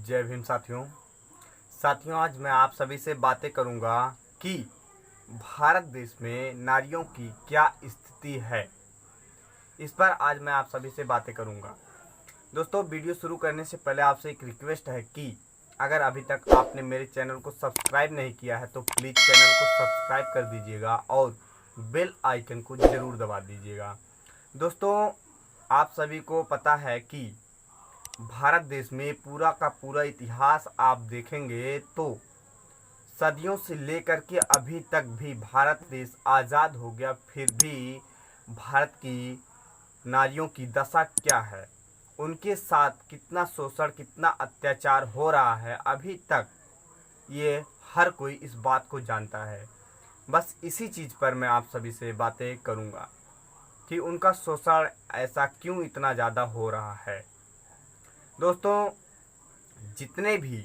जय भीम साथियों आज मैं आप सभी से बातें करूंगा कि भारत देश में नारियों की क्या स्थिति है। इस पर आज मैं आप सभी से बातें करूंगा। दोस्तों, वीडियो शुरू करने से पहले आपसे एक रिक्वेस्ट है कि अगर अभी तक आपने मेरे चैनल को सब्सक्राइब नहीं किया है तो प्लीज़ चैनल को सब्सक्राइब कर दीजिएगा और बेल आइकन को ज़रूर दबा दीजिएगा। दोस्तों, आप सभी को पता है कि भारत देश में पूरा का पूरा इतिहास आप देखेंगे तो सदियों से लेकर के अभी तक भी भारत देश आज़ाद हो गया, फिर भी भारत की नारियों की दशा क्या है, उनके साथ कितना शोषण, कितना अत्याचार हो रहा है, अभी तक ये हर कोई इस बात को जानता है। बस इसी चीज़ पर मैं आप सभी से बातें करूँगा कि उनका शोषण ऐसा क्यों इतना ज़्यादा हो रहा है। दोस्तों, जितने भी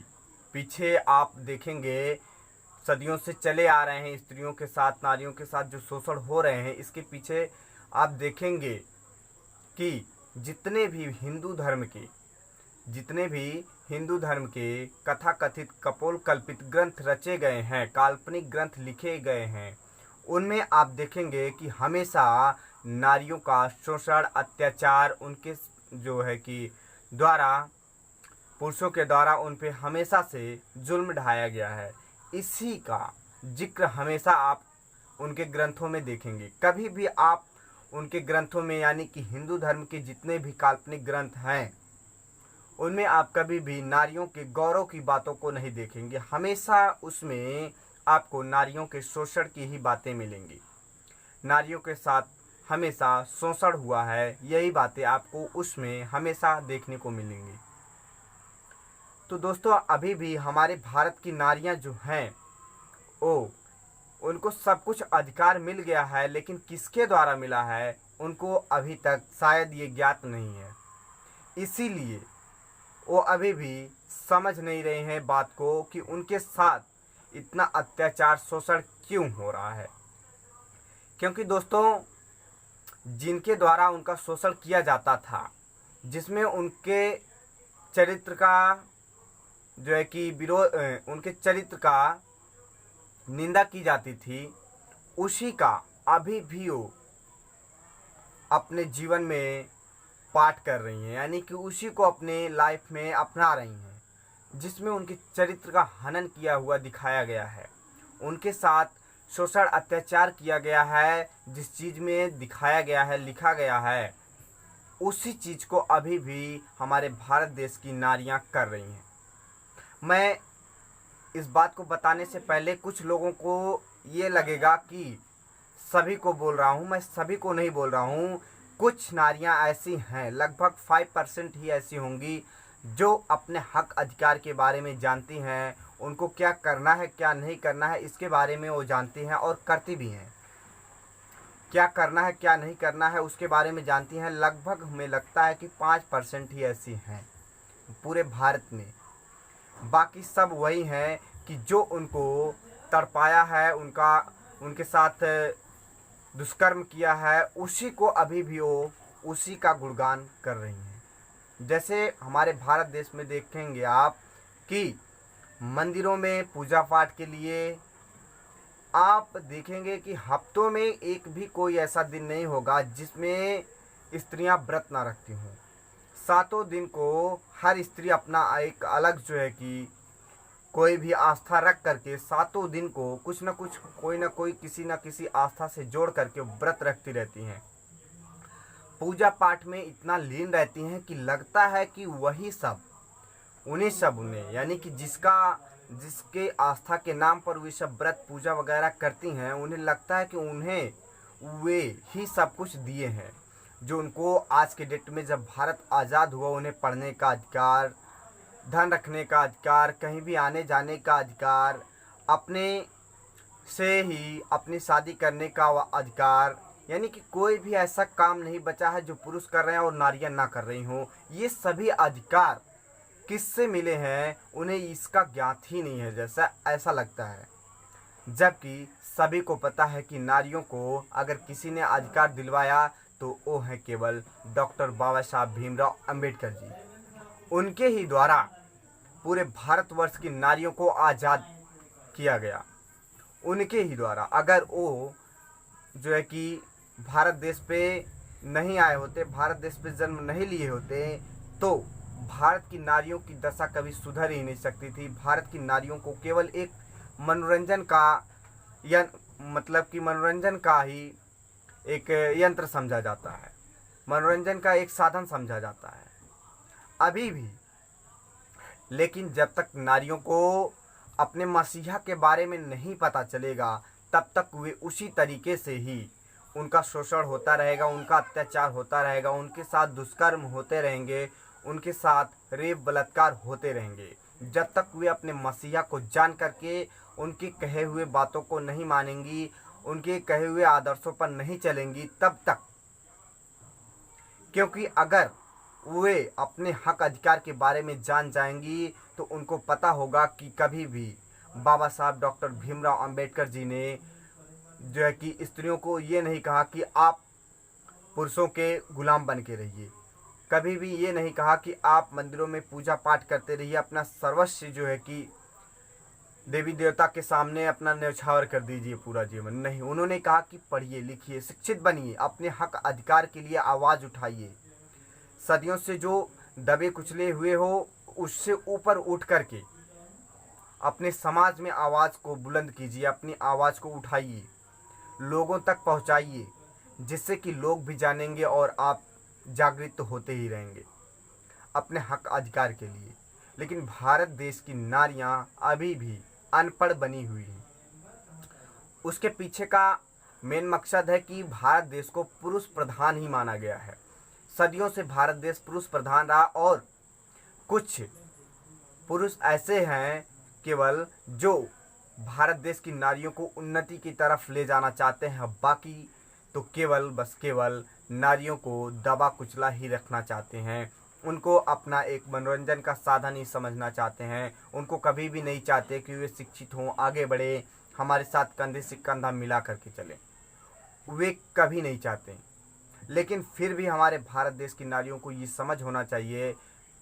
पीछे आप देखेंगे सदियों से चले आ रहे हैं स्त्रियों के साथ, नारियों के साथ जो शोषण हो रहे हैं, इसके पीछे आप देखेंगे कि जितने भी हिंदू धर्म के कथाकथित कपोल कल्पित ग्रंथ रचे गए हैं, काल्पनिक ग्रंथ लिखे गए हैं, उनमें आप देखेंगे कि हमेशा नारियों का शोषण, अत्याचार उनके जो है कि द्वारा, पुरुषों के द्वारा उन पे हमेशा से जुल्म ढाया गया है। इसी का जिक्र हमेशा आप उनके ग्रंथों में देखेंगे। कभी भी आप उनके ग्रंथों में, यानी कि हिंदू धर्म के जितने भी काल्पनिक ग्रंथ हैं, उनमें आप कभी भी नारियों के गौरव की बातों को नहीं देखेंगे। हमेशा उसमें आपको नारियों के शोषण की ही बातें मिलेंगी। नारियों के साथ हमेशा शोषण हुआ है, यही बातें आपको उसमें हमेशा देखने को मिलेंगी। तो दोस्तों, अभी भी हमारे भारत की नारियां जो हैं उनको सब कुछ अधिकार मिल गया है, लेकिन किसके द्वारा मिला है उनको अभी तक शायद ये ज्ञात नहीं है। इसीलिए वो अभी भी समझ नहीं रहे हैं बात को कि उनके साथ इतना अत्याचार, शोषण क्यों हो रहा है। क्योंकि दोस्तों, जिनके द्वारा उनका शोषण किया जाता था, जिसमें उनके चरित्र का जो है कि विरोध, उनके चरित्र का निंदा की जाती थी, उसी का अभी भी वो अपने जीवन में पाठ कर रही हैं, यानी कि उसी को अपने लाइफ में अपना रही हैं, जिसमें उनके चरित्र का हनन किया हुआ दिखाया गया है, उनके साथ शोषण, अत्याचार किया गया है। जिस चीज़ में दिखाया गया है, लिखा गया है, उसी चीज़ को अभी भी हमारे भारत देश की नारियां कर रही हैं। मैं इस बात को बताने से पहले कुछ लोगों को ये लगेगा कि सभी को बोल रहा हूँ, मैं सभी को नहीं बोल रहा हूँ। कुछ नारियां ऐसी हैं, लगभग 5% ही ऐसी होंगी जो अपने हक अधिकार के बारे में जानती हैं, उनको क्या करना है, क्या नहीं करना है, इसके बारे में वो जानती हैं और करती भी हैं। क्या करना है, क्या नहीं करना है, उसके बारे में जानती हैं। लगभग हमें लगता है कि 5% ही ऐसी हैं पूरे भारत में। बाकी सब वही हैं कि जो उनको तड़पाया है, उनके साथ दुष्कर्म किया है, उसी को अभी भी वो उसी का गुणगान कर रही हैं। जैसे हमारे भारत देश में देखेंगे आप कि मंदिरों में पूजा पाठ के लिए आप देखेंगे कि हफ्तों में एक भी कोई ऐसा दिन नहीं होगा जिसमें स्त्रियां व्रत ना रखती हों। 7 दिन को हर स्त्री अपना एक अलग जो है कि कोई भी आस्था रख करके 7 दिन को कुछ न कुछ, कोई ना कोई, किसी न किसी आस्था से जोड़ करके व्रत रखती रहती हैं। पूजा पाठ में इतना लीन रहती हैं कि लगता है कि वही सब उन्हें, यानी कि जिसके आस्था के नाम पर वे सब व्रत, पूजा वगैरह करती हैं, उन्हें लगता है कि उन्हें वे ही सब कुछ दिए हैं, जो उनको आज के डेट में, जब भारत आज़ाद हुआ, उन्हें पढ़ने का अधिकार, धन रखने का अधिकार, कहीं भी आने जाने का अधिकार, अपने से ही अपनी शादी करने का अधिकार, यानी कि कोई भी ऐसा काम नहीं बचा है जो पुरुष कर रहे हैं और नारियां ना कर रही हों। ये सभी अधिकार किससे मिले हैं उन्हें इसका ज्ञात ही नहीं है, जैसा ऐसा लगता है। जबकि सभी को पता है कि नारियों को अगर किसी ने अधिकार दिलवाया तो वो है केवल डॉक्टर बाबा साहब भीमराव अंबेडकर जी। उनके ही द्वारा पूरे भारतवर्ष की नारियों को आज़ाद किया गया, उनके ही द्वारा। अगर वो जो है कि भारत देश पे नहीं आए होते, भारत देश पे जन्म नहीं लिए होते, तो भारत की नारियों की दशा कभी सुधर ही नहीं सकती थी। भारत की नारियों को केवल एक मनोरंजन का मतलब कि मनोरंजन का ही एक यंत्र समझा जाता है, मनोरंजन का एक साधन समझा जाता है अभी भी। लेकिन जब तक नारियों को अपने मसीहा के बारे में नहीं पता चलेगा, तब तक वे उसी तरीके से ही उनका शोषण होता रहेगा, उनका अत्याचार होता रहेगा, उनके साथ दुष्कर्म होते रहेंगे, उनके साथ रेप बलात्कार होते रहेंगे। जब तक वे अपने मसीहा को जान करके उनके कहे हुए बातों को नहीं मानेंगी, उनके कहे हुए आदर्शों पर नहीं चलेंगी, तब तक। क्योंकि अगर वे अपने हक अधिकार के बारे में जान जाएंगी तो उनको पता होगा कि कभी भी बाबा साहब डॉक्टर भीमराव अंबेडकर जी ने जो है कि स्त्रियों को ये नहीं कहा कि आप पुरुषों के गुलाम बन के रहिए, कभी भी ये नहीं कहा कि आप मंदिरों में पूजा पाठ करते रहिए, अपना सर्वस्व जो है कि देवी देवता के सामने अपना न्यौछावर कर दीजिए पूरा जीवन। नहीं, उन्होंने कहा कि पढ़िए लिखिए, शिक्षित बनिए, अपने हक अधिकार के लिए आवाज़ उठाइए, सदियों से जो दबे कुचले हुए हो उससे ऊपर उठ करके अपने समाज में आवाज़ को बुलंद कीजिए, अपनी आवाज़ को उठाइए, लोगों तक पहुंचाइए, जिससे कि लोग भी जानेंगे और आप जागृत तो होते ही रहेंगे अपने हक अधिकार के लिए। लेकिन भारत देश की नारियां अभी भी अनपढ़ बनी हुई हैं। उसके पीछे का मेन मकसद है कि भारत देश को पुरुष प्रधान ही माना गया है। सदियों से भारत देश पुरुष प्रधान रहा और कुछ पुरुष ऐसे हैं केवल जो भारत देश की नारियों को उन्नति की तरफ ले जाना चाहते हैं, बाकी तो केवल नारियों को दबा कुचला ही रखना चाहते हैं, उनको अपना एक मनोरंजन का साधन ही समझना चाहते हैं। उनको कभी भी नहीं चाहते कि वे शिक्षित हों, आगे बढ़े, हमारे साथ कंधे से कंधा मिला करके चले, वे कभी नहीं चाहते। लेकिन फिर भी हमारे भारत देश की नारियों को ये समझ होना चाहिए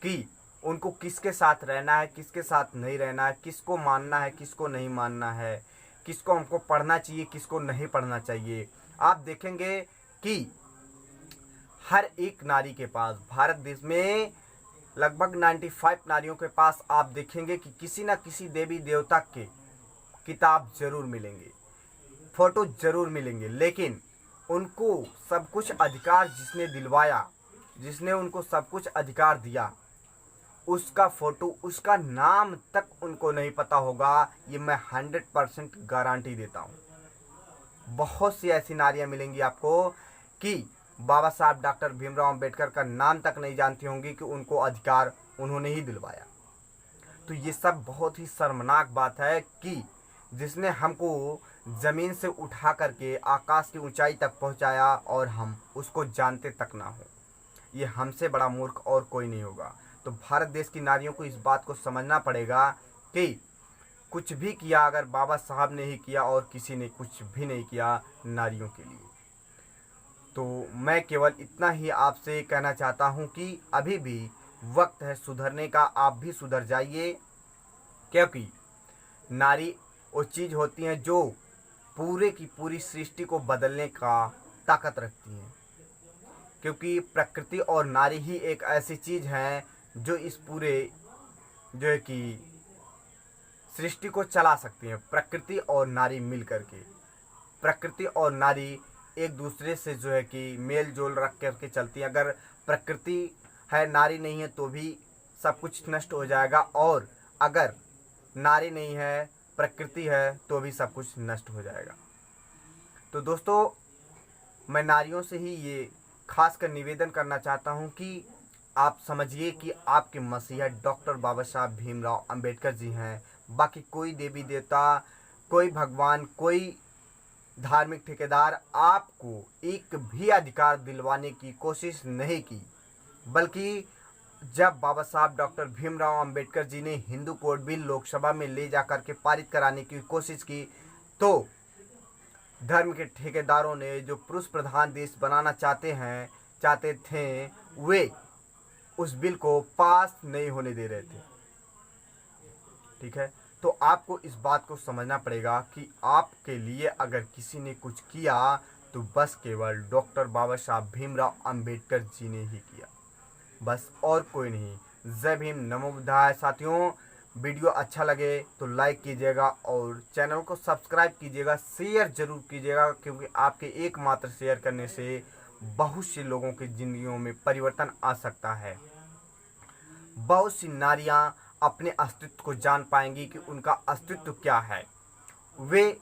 कि उनको किसके साथ रहना है, किसके साथ नहीं रहना है, किसको मानना है, किसको नहीं मानना है, किसको हमको पढ़ना चाहिए, किसको नहीं पढ़ना चाहिए। आप देखेंगे कि हर एक नारी के पास भारत देश में लगभग 95 नारियों के पास आप देखेंगे कि किसी न किसी देवी देवता के किताब जरूर मिलेंगे, फोटो जरूर मिलेंगे, लेकिन उनको सब कुछ अधिकार जिसने दिलवाया, जिसने उनको सब कुछ अधिकार दिया, उसका फोटो, उसका नाम तक उनको नहीं पता होगा। ये मैं 100% गारंटी देता हूँ। बहुत सी ऐसी नारियाँ मिलेंगी आपको कि बाबा साहब डॉक्टर भीमराव अंबेडकर का नाम तक नहीं जानती होंगी कि उनको अधिकार उन्होंने ही दिलवाया। तो ये सब बहुत ही शर्मनाक बात है कि जिसने हमको ज़मीन से उठा करके आकाश की ऊंचाई तक पहुंचाया और हम उसको जानते तक ना हो। ये हमसे बड़ा मूर्ख और कोई नहीं होगा। तो भारत देश की नारियों को इस बात को समझना पड़ेगा कि कुछ भी किया अगर बाबा साहब ने ही किया और किसी ने कुछ भी नहीं किया नारियों के लिए। तो मैं केवल इतना ही आपसे कहना चाहता हूँ कि अभी भी वक्त है सुधरने का, आप भी सुधर जाइए, क्योंकि नारी वो चीज़ होती हैं जो पूरे की पूरी सृष्टि को बदलने का ताकत रखती हैं। क्योंकि प्रकृति और नारी ही एक ऐसी चीज़ है जो इस पूरे जो है कि सृष्टि को चला सकती हैं। प्रकृति और नारी मिल करके, प्रकृति और नारी एक दूसरे से जो है कि मेल जोल रख करके चलती है। अगर प्रकृति है, नारी नहीं है, तो भी सब कुछ नष्ट हो जाएगा, और अगर नारी नहीं है, प्रकृति है, तो भी सब कुछ नष्ट हो जाएगा। तो दोस्तों, मैं नारियों से ही ये खासकर निवेदन करना चाहता हूँ कि आप समझिए कि आपके मसीहा डॉक्टर बाबा साहब भीमराव अंबेडकर जी हैं। बाकी कोई देवी देवता, कोई भगवान, कोई धार्मिक ठेकेदार आपको एक भी अधिकार दिलवाने की कोशिश नहीं की, बल्कि जब बाबा साहब डॉक्टर भीमराव अंबेडकर जी ने हिंदू कोड बिल लोकसभा में ले जाकर के पारित कराने की कोशिश की, तो धर्म के ठेकेदारों ने, जो पुरुष प्रधान देश बनाना चाहते थे, वे उस बिल को पास नहीं होने दे रहे थे। ठीक है। तो आपको इस बात को समझना पड़ेगा कि आपके लिए अगर किसी ने कुछ किया तो बस केवल डॉक्टर बाबा साहब भीमराव अंबेडकर जी ने ही किया, बस और कोई नहीं। जय भीम, नमो बुद्धाय। साथियों, वीडियो अच्छा लगे तो लाइक कीजिएगा और चैनल को सब्सक्राइब कीजिएगा, शेयर जरूर कीजिएगा, क्योंकि आपके एकमात्र शेयर करने से बहुत से लोगों की जिंदगियों में परिवर्तन आ सकता है। बहुत सी नारियां अपने अस्तित्व को जान पाएंगी कि उनका अस्तित्व क्या है, वे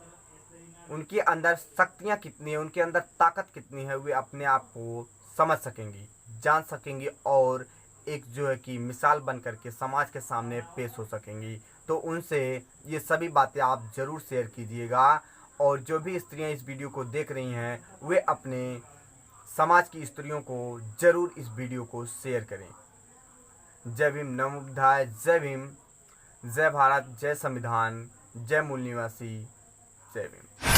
उनके अंदर शक्तियां कितनी है, उनके अंदर ताकत कितनी है, वे अपने आप को समझ सकेंगी, जान सकेंगी और एक जो है कि मिसाल बन करके समाज के सामने पेश हो सकेंगी। तो उनसे ये सभी बातें आप ज़रूर शेयर कीजिएगा और जो भी स्त्रियां इस वीडियो को देख रही हैं वे अपने समाज की स्त्रियों को ज़रूर इस वीडियो को शेयर करें। जय भीम, नमो बुद्धाय। जय भीम, जय भारत, जय संविधान, जय मूल निवासी, जय भीम।